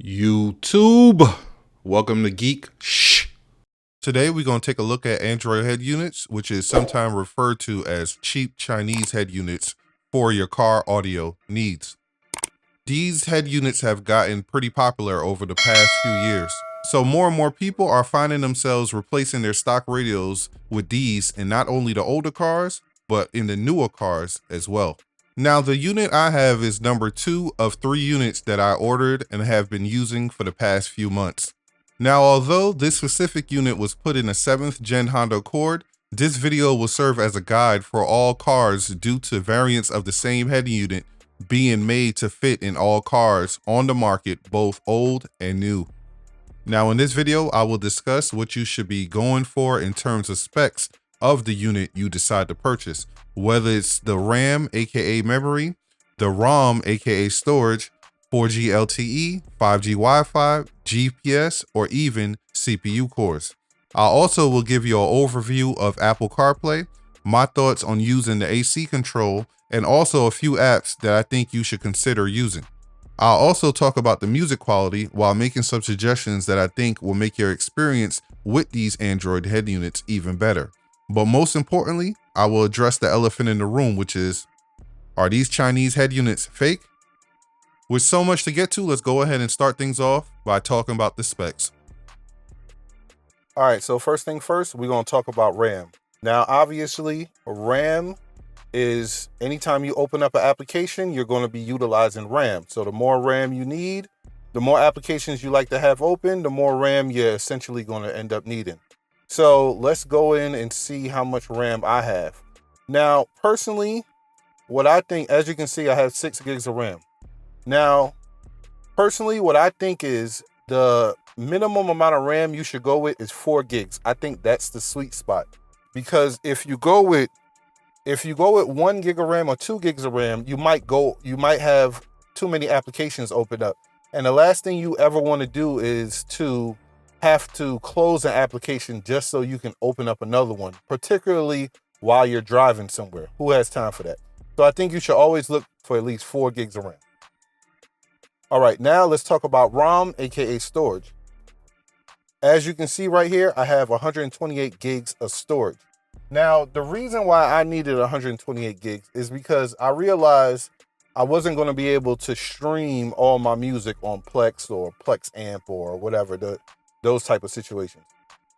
YouTube, welcome to Geek Shh. Today we're going to take a look at Android head units, which is sometimes referred to as cheap Chinese head units for your car audio needs. These head units have gotten pretty popular over the past few years. So more and more people are finding themselves replacing their stock radios with these in not only the older cars, but in the newer cars as well. Now, the unit I have is number 2 of 3 units that I ordered and have been using for the past few months. Now, although this specific unit was put in a 7th gen Honda Accord, this video will serve as a guide for all cars due to variants of the same head unit being made to fit in all cars on the market, both old and new. Now, in this video, I will discuss what you should be going for in terms of specs of the unit you decide to purchase, whether it's the RAM, aka memory, the ROM, aka storage, 4G LTE, 5G Wi-Fi, GPS, or even CPU cores. I also will give you an overview of Apple Carplay, my thoughts on using the AC control, and also a few apps that I think you should consider using. I'll also talk about the music quality while making some suggestions that I think will make your experience with these Android head units even better. But most importantly, I will address the elephant in the room, which is, are these Chinese head units fake? With so much to get to, let's go ahead and start things off by talking about the specs. All right, so first thing first, we're going to talk about RAM. Now, obviously, RAM is anytime you open up an application, you're going to be utilizing RAM. So the more RAM you need, the more applications you like to have open, the more RAM you're essentially going to end up needing. So let's go in and see how much RAM I have. Now, personally, what I think, as you can see, I have 6 gigs of RAM. Now, personally, what I think is the minimum amount of RAM you should go with is 4 gigs. I think that's the sweet spot, because if you go with 1 gig of RAM or 2 gigs of RAM, you might have too many applications open up. And the last thing you ever want to do is to have to close an application just so you can open up another one, particularly while you're driving somewhere. Who has time for that? So I think you should always look for at least 4 gigs of RAM. All right, now let's talk about ROM, aka storage. As you can see right here, I have 128 gigs of storage. Now, the reason why I needed 128 gigs is because I realized I wasn't going to be able to stream all my music on Plex or Plex Amp or whatever, those type of situations.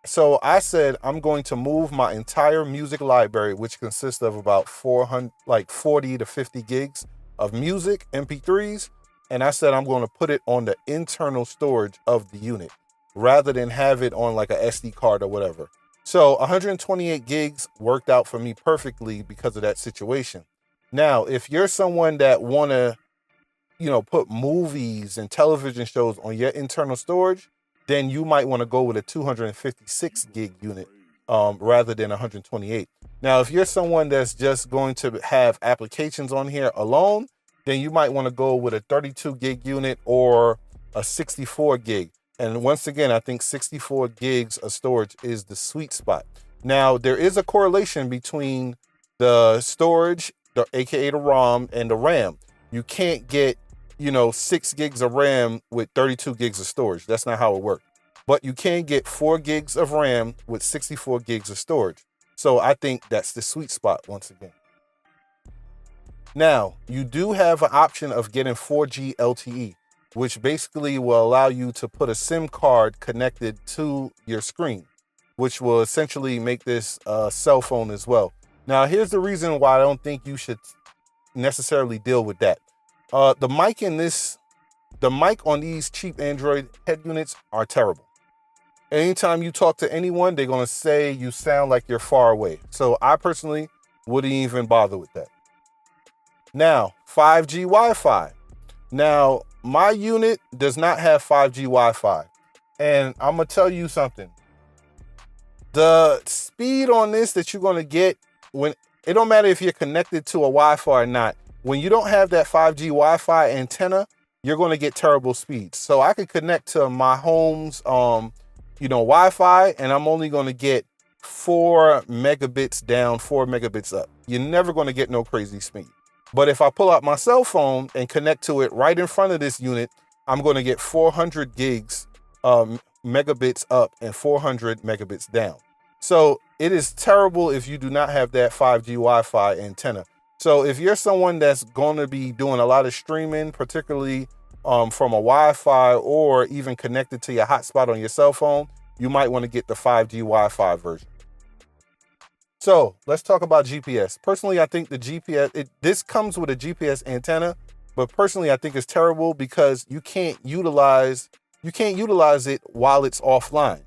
So I said I'm going to move my entire music library, which consists of about 40 to 50 gigs of music, MP3s, and I said I'm going to put it on the internal storage of the unit rather than have it on like a SD card or whatever. So 128 gigs worked out for me perfectly because of that situation. Now, if you're someone that want to, put movies and television shows on your internal storage, then you might want to go with a 256 gig unit rather than 128. Now, if you're someone that's just going to have applications on here alone, then you might want to go with a 32 gig unit or a 64 gig. And once again, I think 64 gigs of storage is the sweet spot. Now, there is a correlation between the storage, aka the ROM, and the RAM. You can't get, 6 gigs of RAM with 32 gigs of storage. That's not how it works. But you can get 4 gigs of RAM with 64 gigs of storage. So I think that's the sweet spot once again. Now, you do have an option of getting 4G LTE, which basically will allow you to put a SIM card connected to your screen, which will essentially make this a cell phone as well. Now, here's the reason why I don't think you should necessarily deal with that. The mic on these cheap Android head units are terrible. Anytime you talk to anyone, they're going to say you sound like you're far away. So I personally wouldn't even bother with that. Now, 5G Wi-Fi. Now, my unit does not have 5G Wi-Fi. And I'm going to tell you something. The speed on this that you're going to get, it don't matter if you're connected to a Wi-Fi or not. When you don't have that 5G Wi-Fi antenna, you're going to get terrible speeds. So I could connect to my home's, Wi-Fi, and I'm only going to get 4 megabits down, 4 megabits up. You're never going to get no crazy speed. But if I pull out my cell phone and connect to it right in front of this unit, I'm going to get 400 gigs megabits up and 400 megabits down. So it is terrible if you do not have that 5G Wi-Fi antenna. So if you're someone that's going to be doing a lot of streaming, particularly from a Wi-Fi or even connected to your hotspot on your cell phone, you might want to get the 5G Wi-Fi version. So let's talk about GPS. Personally, I think the GPS, this comes with a GPS antenna, but personally, I think it's terrible because you can't utilize it while it's offline.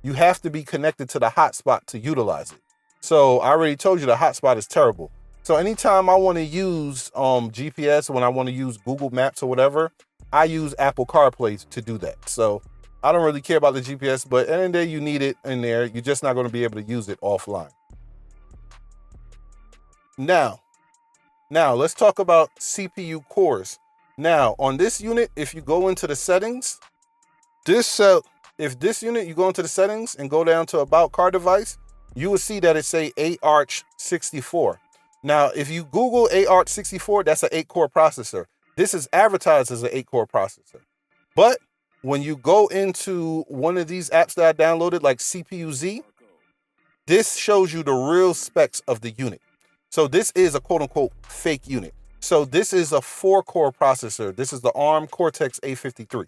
You have to be connected to the hotspot to utilize it. So I already told you the hotspot is terrible. So anytime I want to use GPS, when I want to use Google Maps or whatever, I use Apple Carplay to do that. So I don't really care about the GPS, but at the end of the day, you need it in there. You're just not going to be able to use it offline. Now let's talk about CPU cores. Now, on this unit, if you go into the settings, if this unit, you go into the settings and go down to about car device, you will see that it say AArch 64. Now, if you Google AArch 64, that's an 8-core processor. This is advertised as an 8-core processor. But when you go into one of these apps that I downloaded, like CPU-Z, this shows you the real specs of the unit. So this is a quote-unquote fake unit. So this is a 4-core processor. This is the ARM Cortex-A53.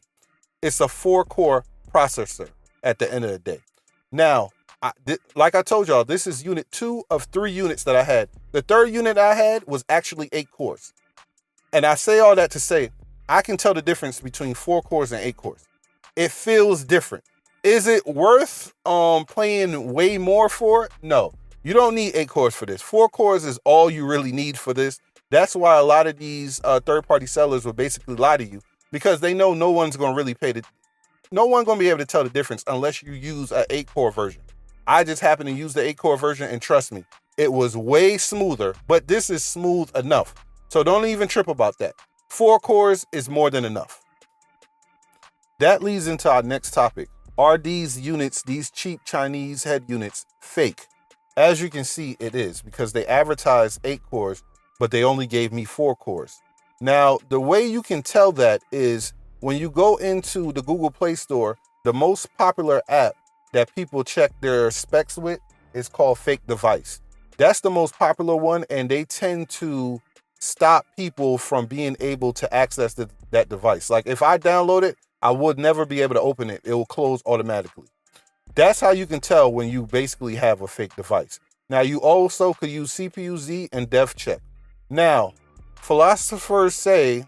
It's a 4-core processor at the end of the day. Now, like I told y'all, this is unit 2 of 3 units that I had. The third unit I had was actually 8 cores. And I say all that to say, I can tell the difference between 4 cores and 8 cores. It feels different. Is it worth paying way more for it? No. You don't need 8 cores for this. 4 cores is all you really need for this. That's why a lot of these third-party sellers will basically lie to you, because they know no one's going to really no one's going to be able to tell the difference unless you use an 8-core version. I just happen to use the 8-core version, and trust me, it was way smoother, but this is smooth enough. So don't even trip about that. 4 cores is more than enough. That leads into our next topic. Are these units, these cheap Chinese head units, fake? As you can see, it is, because they advertised 8 cores, but they only gave me 4 cores. Now, the way you can tell that is when you go into the Google Play Store, the most popular app that people check their specs with is called Fake Device. That's the most popular one, and they tend to stop people from being able to access that device. Like if I download it, I would never be able to open it. It will close automatically. That's how you can tell when you basically have a fake device. Now, you also could use CPU-Z and dev check. Now, philosophers say,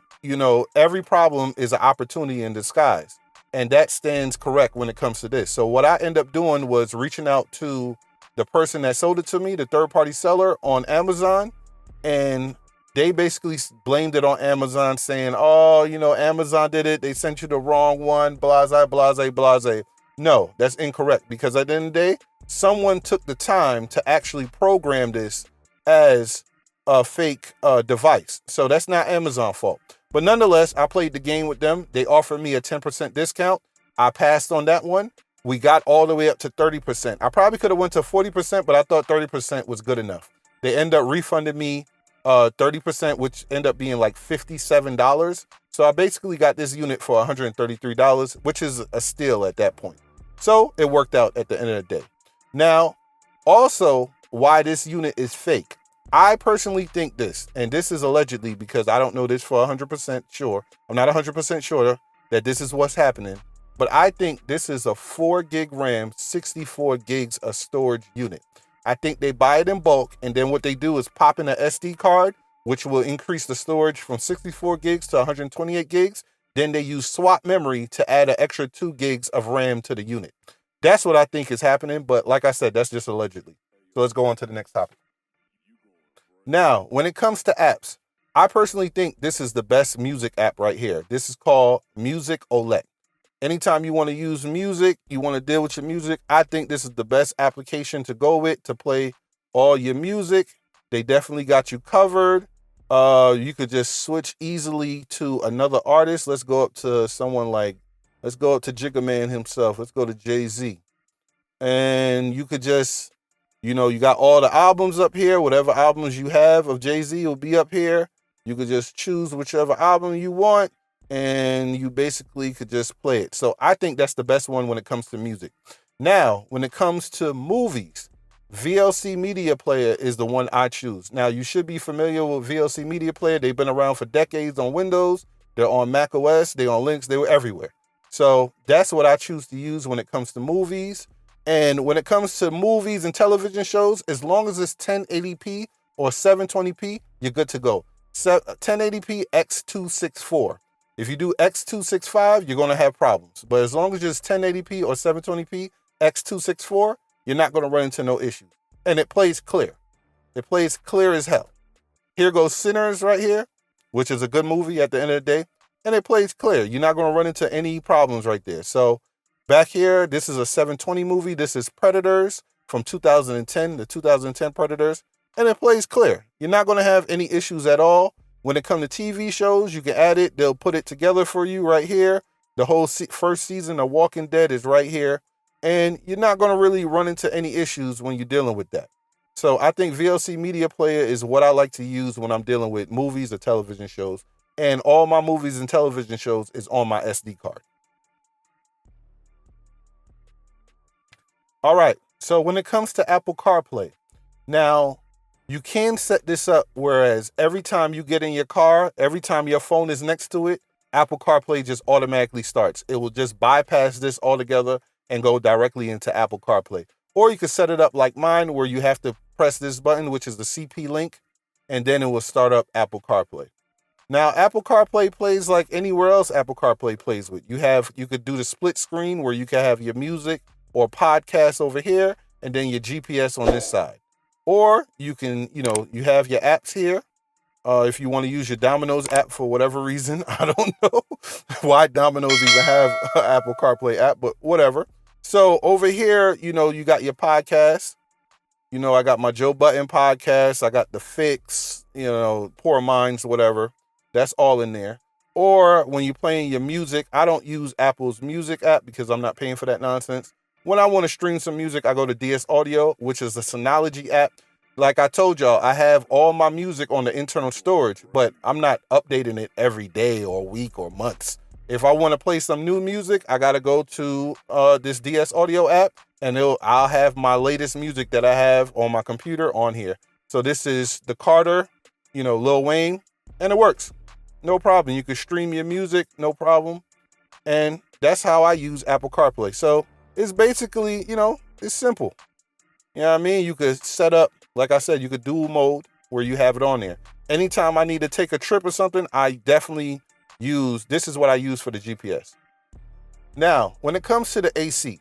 every problem is an opportunity in disguise. And that stands correct when it comes to this. So what I end up doing was reaching out to the person that sold it to me, the third-party seller on Amazon. And they basically blamed it on Amazon, saying, Amazon did it. They sent you the wrong one, blase, blase, blase. No, that's incorrect, because at the end of the day, someone took the time to actually program this as a fake device. So that's not Amazon's fault. But nonetheless, I played the game with them. They offered me a 10% discount. I passed on that one. We got all the way up to 30%. I probably could have went to 40%, but I thought 30% was good enough. They end up refunding me 30%, which ended up being like $57. So I basically got this unit for $133, which is a steal at that point. So it worked out at the end of the day. Now, also, why this unit is fake. I personally think this, and this is allegedly because I don't know this for 100% sure. I'm not 100% sure that this is what's happening, but I think this is a 4 gig RAM, 64 gigs of storage unit. I think they buy it in bulk, and then what they do is pop in an SD card, which will increase the storage from 64 gigs to 128 gigs. Then they use swap memory to add an extra 2 gigs of RAM to the unit. That's what I think is happening, but like I said, that's just allegedly. So let's go on to the next topic. Now, when it comes to apps, I personally think this is the best music app right here. This is called Music OLED. Anytime you want to use music, you want to deal with your music, I think this is the best application to go with to play all your music. They definitely got you covered. You could just switch easily to another artist. Let's go up to let's go up to Jigga Man himself. Let's go to Jay-Z. And you could just, you got all the albums up here. Whatever albums you have of Jay-Z will be up here. You could just choose whichever album you want. and you basically could just play it. So I think that's the best one when it comes to music. Now, when it comes to movies, VLC Media Player is the one I choose. Now, you should be familiar with VLC Media Player. They've been around for decades on Windows. They're on Mac OS. They're on Linux. They were everywhere. So that's what I choose to use when it comes to movies. And when it comes to movies and television shows, as long as it's 1080p or 720p, you're good to go. 1080p x264. If you do x265, you're going to have problems. But as long as it's 1080p or 720p x264, you're not going to run into no issues. And it plays clear. It plays clear as hell. Here goes Sinners right here, which is a good movie at the end of the day. And it plays clear. You're not going to run into any problems right there. So back here, this is a 720 movie. This is Predators from 2010, the 2010 Predators. And it plays clear. You're not going to have any issues at all. When it comes to TV shows, you can add it. They'll put it together for you right here. The whole first season of Walking Dead is right here. And you're not going to really run into any issues when you're dealing with that. So I think VLC Media Player is what I like to use when I'm dealing with movies or television shows. And all my movies and television shows is on my SD card. All right. So when it comes to Apple CarPlay, now you can set this up whereas every time you get in your car, every time your phone is next to it, Apple CarPlay just automatically starts. It will just bypass this altogether and go directly into Apple CarPlay. Or you can set it up like mine where you have to press this button, which is the CP link, and then it will start up Apple CarPlay. Now, Apple CarPlay plays like anywhere else Apple CarPlay plays with. You could do the split screen where you can have your music or podcast over here and then your GPS on this side. Or you can, you have your apps here. If you want to use your Domino's app for whatever reason, I don't know why Domino's even have an Apple CarPlay app, but whatever. So over here, you got your podcast. I got my Joe Budden podcast. I got The Fix, Poor Minds, whatever. That's all in there. Or when you're playing your music, I don't use Apple's music app because I'm not paying for that nonsense. When I want to stream some music, I go to DS Audio, which is the Synology app. Like I told y'all, I have all my music on the internal storage, but I'm not updating it every day or week or months. If I want to play some new music, I got to go to this DS Audio app, and I'll have my latest music that I have on my computer on here. So this is the Carter, Lil Wayne, and it works. No problem. You can stream your music, no problem. And that's how I use Apple CarPlay. So it's basically, it's simple. You know what I mean? You could set up, like I said, you could dual mode where you have it on there. Anytime I need to take a trip or something, I definitely this is what I use for the GPS. Now, when it comes to the AC,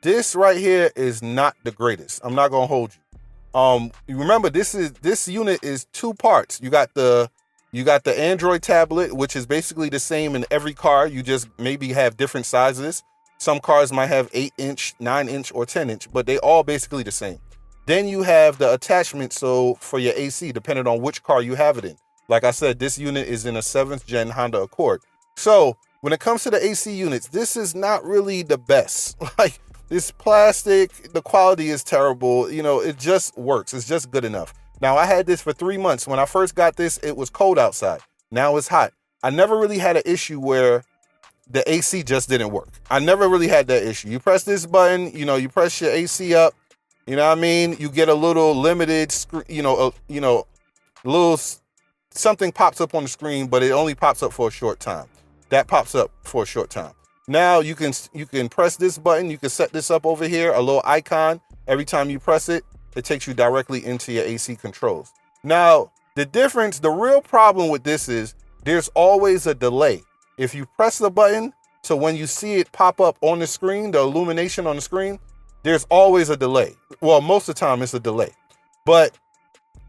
this right here is not the greatest. I'm not going to hold you. You remember this unit is two parts. You got the Android tablet, which is basically the same in every car. You just maybe have different sizes. Some cars might have 8-inch, 9-inch, or 10-inch, but they all basically the same. Then you have the attachment, so for your AC, depending on which car you have it in. Like I said, this unit is in a 7th gen Honda Accord. So when it comes to the AC units, this is not really the best. Like this plastic, the quality is terrible. It just works. It's just good enough. Now, I had this for 3 months. When I first got this, it was cold outside. Now it's hot. I never really had an issue where the AC just didn't work. I never really had that issue. You press this button, you press your AC up, you know what I mean? You get a little limited, little something pops up on the screen, but it only pops up for a short time. That pops up for a short time. Now you can press this button. You can set this up over here, a little icon. Every time you press it, it takes you directly into your AC controls. Now, the real problem with this is there's always a delay. If you press the button, so when you see it pop up on the screen, the illumination on the screen, there's always a delay. Well, most of the time it's a delay. But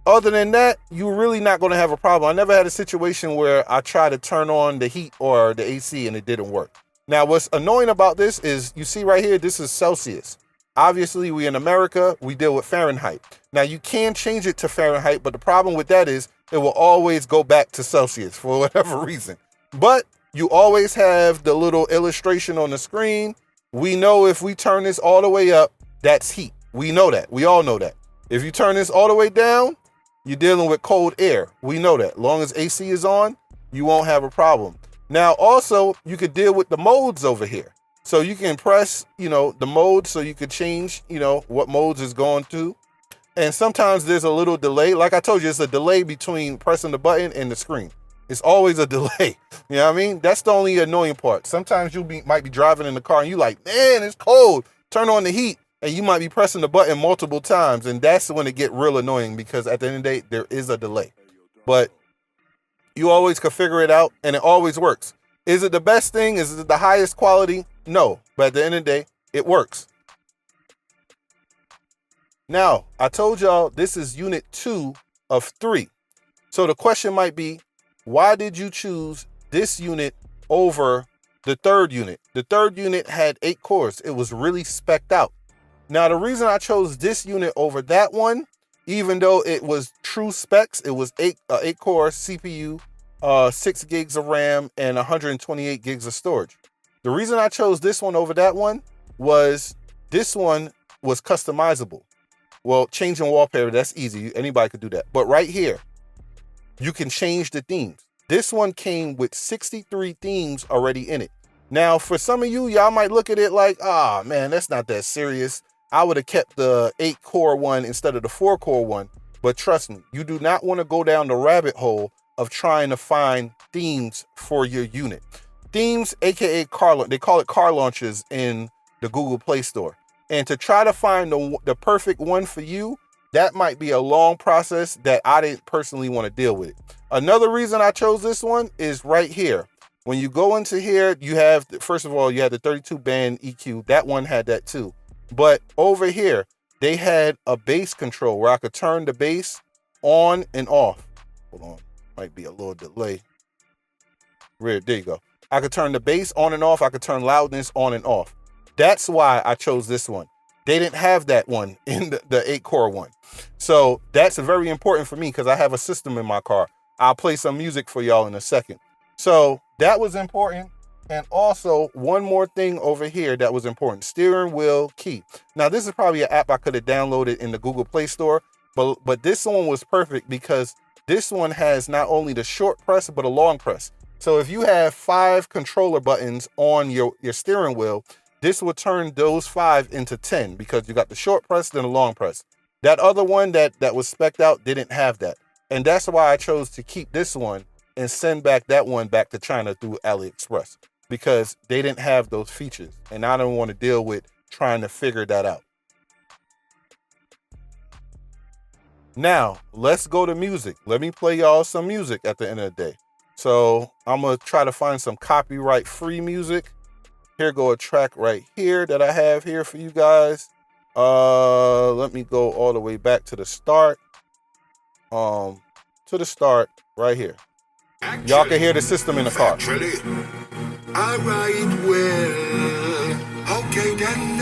other than that, you're really not going to have a problem. I never had a situation where I tried to turn on the heat or the AC and it didn't work. Now, what's annoying about this is you see right here, this is Celsius. Obviously, we in America, we deal with Fahrenheit. Now, you can change it to Fahrenheit, but the problem with that is it will always go back to Celsius for whatever reason. But you always have the little illustration on the screen. We know if we turn this all the way up, that's heat. We know that. We all know that. If you turn this all the way down, you're dealing with cold air. We know that. As long as AC is on, you won't have a problem. Now, also, you could deal with the modes over here. So you can press, the mode so you could change, what modes is going to. And sometimes there's a little delay. Like I told you, it's a delay between pressing the button and the screen. It's always a delay. You know what I mean? That's the only annoying part. Sometimes might be driving in the car and you like, man, it's cold. Turn on the heat. And you might be pressing the button multiple times. And that's when it get real annoying because at the end of the day, there is a delay. But you always can figure it out and it always works. Is it the best thing? Is it the highest quality? No. But at the end of the day, it works. Now, I told y'all this is unit 2 of 3. So the question might be, why did you choose this unit over the third unit? The third unit had 8 cores. It was really spec'd out. Now, the reason I chose this unit over that one, even though it was true specs, it was 8 core CPU, 6 gigs of RAM, and 128 gigs of storage. The reason I chose this one over that one was this one was customizable. Well, changing wallpaper, that's easy. Anybody could do that. But right here, you can change the themes. This one came with 63 themes already in it. Now, for some of you, y'all might look at it like, man, that's not that serious. I would have kept the 8 core one instead of the 4 core one. But trust me, you do not want to go down the rabbit hole of trying to find themes for your unit. Themes, aka they call it car launches in the Google Play Store. And to try to find the perfect one for you, that might be a long process that I didn't personally want to deal with. Another reason I chose this one is right here. When you go into here, you have, first of all, you have the 32 band EQ. That one had that too. But over here, they had a bass control where I could turn the bass on and off. Hold on, might be a little delay. There you go. I could turn the bass on and off. I could turn loudness on and off. That's why I chose this one. They didn't have that one in the 8 core one. So that's very important for me because I have a system in my car. I'll play some music for y'all in a second. So that was important. And also one more thing over here that was important, steering wheel key. Now this is probably an app I could have downloaded in the Google Play Store, but this one was perfect because this one has not only the short press, but a long press. So if you have 5 controller buttons on your steering wheel, this will turn those 5 into 10 because you got the short press, then the long press. That other one that was spec'd out didn't have that. And that's why I chose to keep this one and send back that one back to China through AliExpress because they didn't have those features. And I don't want to deal with trying to figure that out. Now, let's go to music. Let me play y'all some music at the end of the day. So I'm going to try to find some copyright-free music. Here go a track right here that I have here for you guys. Let me go all the way back to the start. Right here. Y'all can hear the system in the car. All right, well, okay then.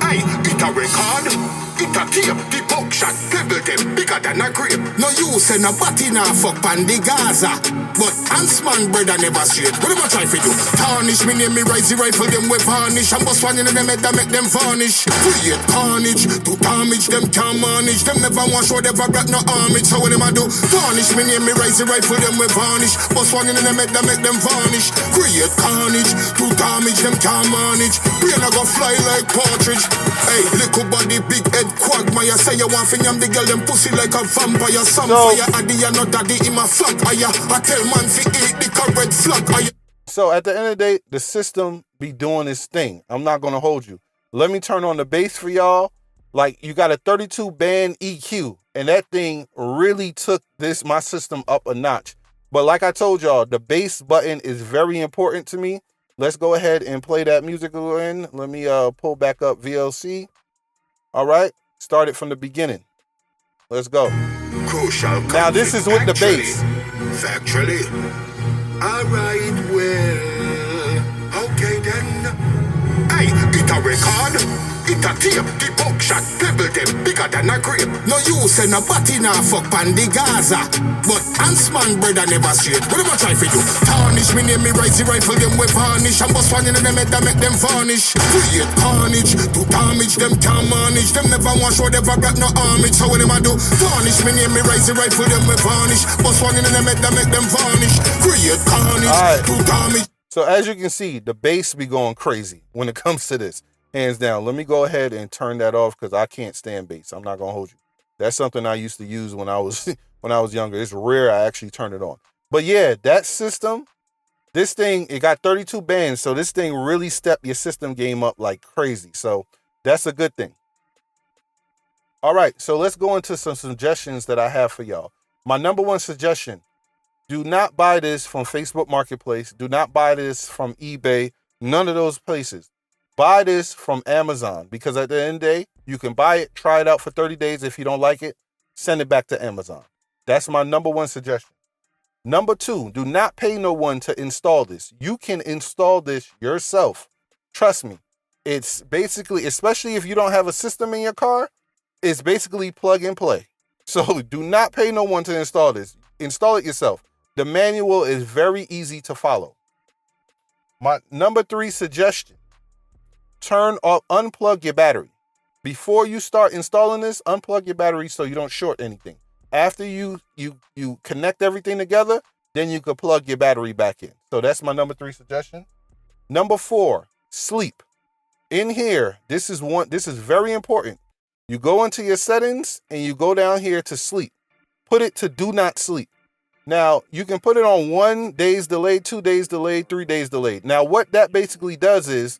Hey, it a record, it a tape, the buckshot, level them bigger than a grape. No use and nobody now fuck on the Gaza. But Huntsman brother never straight. What am I trying for you? Tarnish me name me rise the rifle them with varnish. I'm bust one in them head that make them varnish. Create carnage, to damage them can't manage. Them never want show they got no armage. So what am I do? Tarnish me name me rise the rifle them with varnish. Bust one in them head that make them varnish. Create carnage, to damage them can't manage. Brain a go fly like partridge. Hey, little body, big head, quagmire. Say you want finger the girl them pussy like a vampire. Some fire, addy and not daddy in my flat. I tell man fi eat the correct flag. So at the end of the day, the system be doing its thing. I'm not gonna hold you. Let me turn on the bass for y'all. Like you got a 32 band EQ, and that thing really took my system up a notch. But like I told y'all, the bass button is very important to me. Let's go ahead and play that music again. Let me pull back up VLC. All right, start it from the beginning. Let's go. Crucial. Now this is with the bass. Factually. All right, well, okay then. Hey, it a record, it it a tape. The buckshot pebble them bigger than a grape. No use and no body now fuck pan the Gaza. But Huntsman brother never straight. What am I trying for you? Tarnish me name me rise the rifle them with varnish. And bust one in them head that make them varnish. Create carnage to damage them can't manage. Them never want show them got no armage. So what am I do? Tarnish me name me rise the rifle them with varnish. Bust one in them head that make them varnish. Create carnage to damage. So as you can see, the bass be going crazy when it comes to this. Hands down. Let me go ahead and turn that off because I can't stand bass. I'm not gonna hold you. That's something I used to use when I was younger. It's rare I actually turn it on. But yeah, that system, this thing, it got 32 bands. So this thing really stepped your system game up like crazy. So that's a good thing. All right, so let's go into some suggestions that I have for y'all. My number one suggestion, do not buy this from Facebook Marketplace. Do not buy this from eBay. None of those places. Buy this from Amazon because at the end of the day, you can buy it, try it out for 30 days. If you don't like it, send it back to Amazon. That's my number one suggestion. Number two, do not pay no one to install this. You can install this yourself. Trust me. It's basically, especially if you don't have a system in your car, it's basically plug and play. So do not pay no one to install this. Install it yourself. The manual is very easy to follow. My number three suggestion. Turn off, unplug your battery. Before you start installing this, unplug your battery so you don't short anything. After you connect everything together, then you can plug your battery back in. So that's my number three suggestion. Number four, sleep. In here, this is very important. You go into your settings and you go down here to sleep. Put it to do not sleep. Now, you can put it on 1 day's delayed, 2 days delayed, 3 days delayed. Now, what that basically does is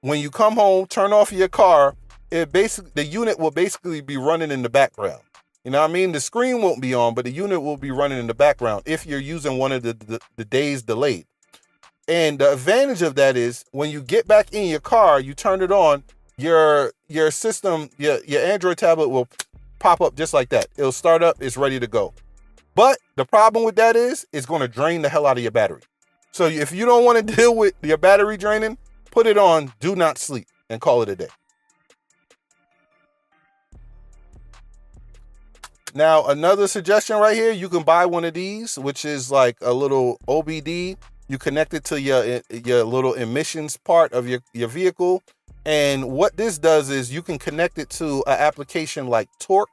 when you come home, turn off your car, the unit will basically be running in the background. You know what I mean? The screen won't be on, but the unit will be running in the background if you're using one of the days delayed. And the advantage of that is when you get back in your car, you turn it on, your system, your Android tablet will pop up just like that. It'll start up, it's ready to go. But the problem with that is it's going to drain the hell out of your battery. So if you don't want to deal with your battery draining, put it on do not sleep and call it a day. Now, another suggestion right here, you can buy one of these, which is like a little OBD. You connect it to your little emissions part of your vehicle. And what this does is you can connect it to an application like Torque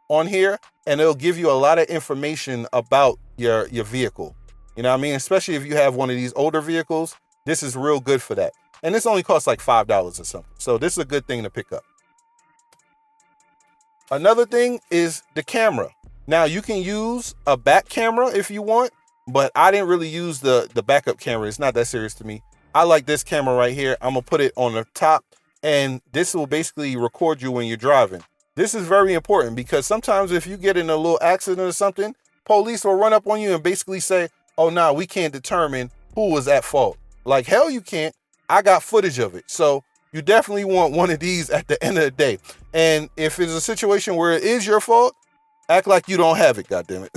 on here, and it'll give you a lot of information about your vehicle. You know what I mean? Especially if you have one of these older vehicles, this is real good for that. And this only costs like $5 or something. So this is a good thing to pick up. Another thing is the camera. Now you can use a back camera if you want, but I didn't really use the backup camera. It's not that serious to me. I like this camera right here. I'm gonna put it on the top, and this will basically record you when you're driving. This is very important because sometimes if you get in a little accident or something, police will run up on you and basically say, oh, nah, we can't determine who was at fault. Like, hell, you can't. I got footage of it. So you definitely want one of these at the end of the day. And if it's a situation where it is your fault, act like you don't have it, goddammit.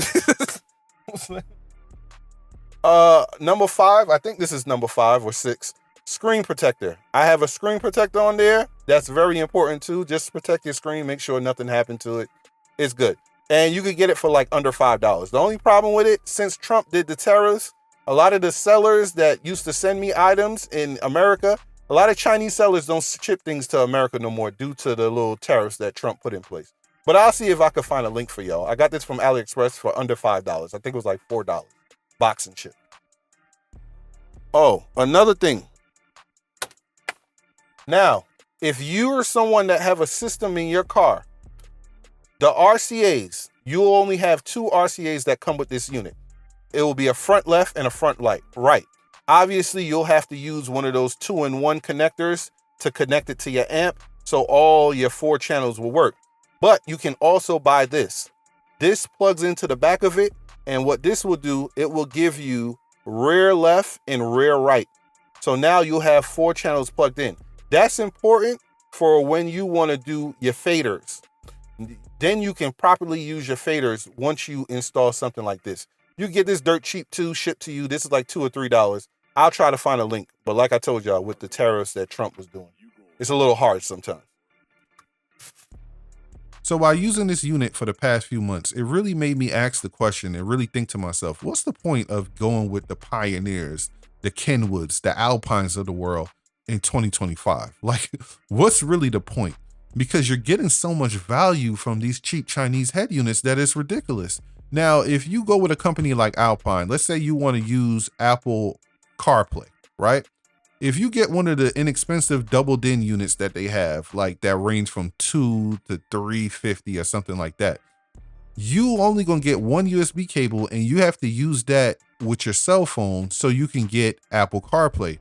Number 5, I think this is number 5 or 6, screen protector. I have a screen protector on there. That's very important too. Just protect your screen, make sure nothing happened to it. It's good. And you could get it for like under $5. The only problem with it, since Trump did the tariffs, a lot of the sellers that used to send me items in America, a lot of Chinese sellers don't ship things to America no more due to the little tariffs that Trump put in place. But I'll see if I can find a link for y'all. I got this from AliExpress for under $5. I think it was like $4. Box and ship. Oh, another thing. Now, if you are someone that have a system in your car, the RCAs, you'll only have 2 RCAs that come with this unit. It will be a front left and a front right. Obviously, you'll have to use one of those 2-in-1 connectors to connect it to your amp, so all your 4 channels will work. But you can also buy this. This plugs into the back of it, and what this will do, it will give you rear left and rear right. So now you'll have 4 channels plugged in. That's important for when you want to do your faders. Then you can properly use your faders once you install something like this. You get this dirt cheap too, shipped to you. This is like $2 or $3. I'll try to find a link. But like I told y'all, with the tariffs that Trump was doing, it's a little hard sometimes. So while using this unit for the past few months, it really made me ask the question and really think to myself, what's the point of going with the Pioneers, the Kenwoods, the Alpines of the world in 2025? Like, what's really the point? Because you're getting so much value from these cheap Chinese head units that it's ridiculous. Now, if you go with a company like Alpine, let's say you want to use Apple Carplay, right? If you get one of the inexpensive double DIN units that they have, like that range from $2 to $350 or something like that, you only gonna get one USB cable and you have to use that with your cell phone so you can get Apple CarPlay.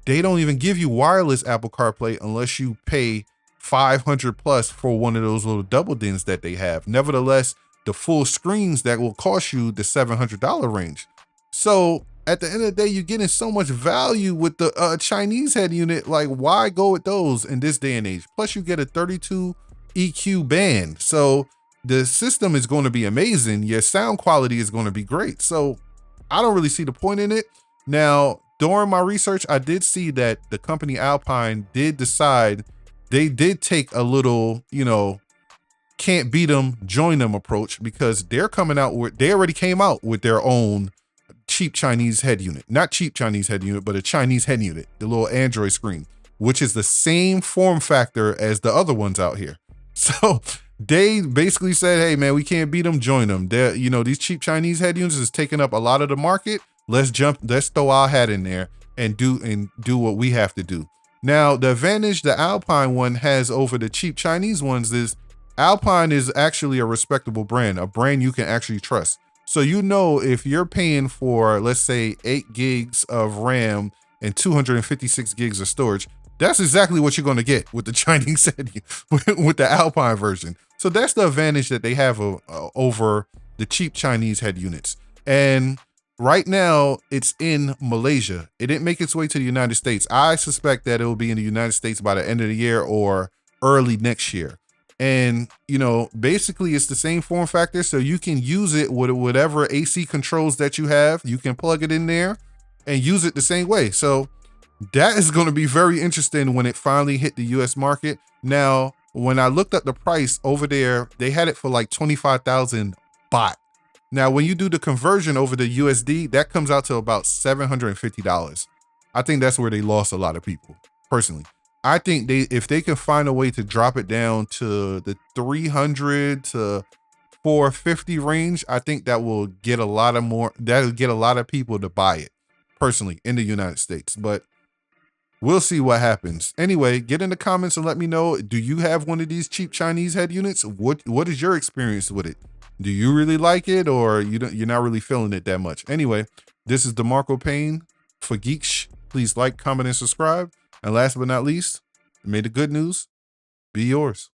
They don't even give you wireless Apple CarPlay unless you pay $500 plus for one of those little double DINs that they have. Nevertheless, the full screens that will cost you the $700 range. So at the end of the day, you're getting so much value with the Chinese head unit. Like, why go with those in this day and age? Plus, you get a 32 EQ band. So the system is going to be amazing. Your sound quality is going to be great. So I don't really see the point in it. Now, during my research, I did see that the company Alpine did decide they did take a little, can't beat them, join them approach, because they already came out with their own cheap Chinese head unit. Not cheap Chinese head unit, but a Chinese head unit, the little Android screen, which is the same form factor as the other ones out here. So they basically said, hey man, we can't beat them, join them. They're, these cheap Chinese head units is taking up a lot of the market. Let's throw our hat in there and do what we have to do. Now, the advantage the Alpine one has over the cheap Chinese ones is Alpine is actually a respectable brand, a brand you can actually trust. So if you're paying for, let's say, 8 gigs of RAM and 256 gigs of storage, that's exactly what you're going to get with the Chinese head, with the Alpine version. So that's the advantage that they have over the cheap Chinese head units. And right now, it's in Malaysia. It didn't make its way to the United States. I suspect that it will be in the United States by the end of the year or early next year. And, basically it's the same form factor. So you can use it with whatever AC controls that you have. You can plug it in there and use it the same way. So that is going to be very interesting when it finally hit the US market. Now, when I looked up the price over there, they had it for like 25,000 baht. Now, when you do the conversion over the USD, that comes out to about $750. I think that's where they lost a lot of people, personally. I think if they can find a way to drop it down to the 300 to 450 range, I think that will get a lot of people to buy it, personally, in the United States. But we'll see what happens. Anyway, get in the comments and let me know, do you have one of these cheap Chinese head units? What is your experience with it? Do you really like it, or you're not really feeling it that much? Anyway, this is DeMarco Payne for Geeks. Please like, comment, and subscribe. And last but not least, may the good news be yours.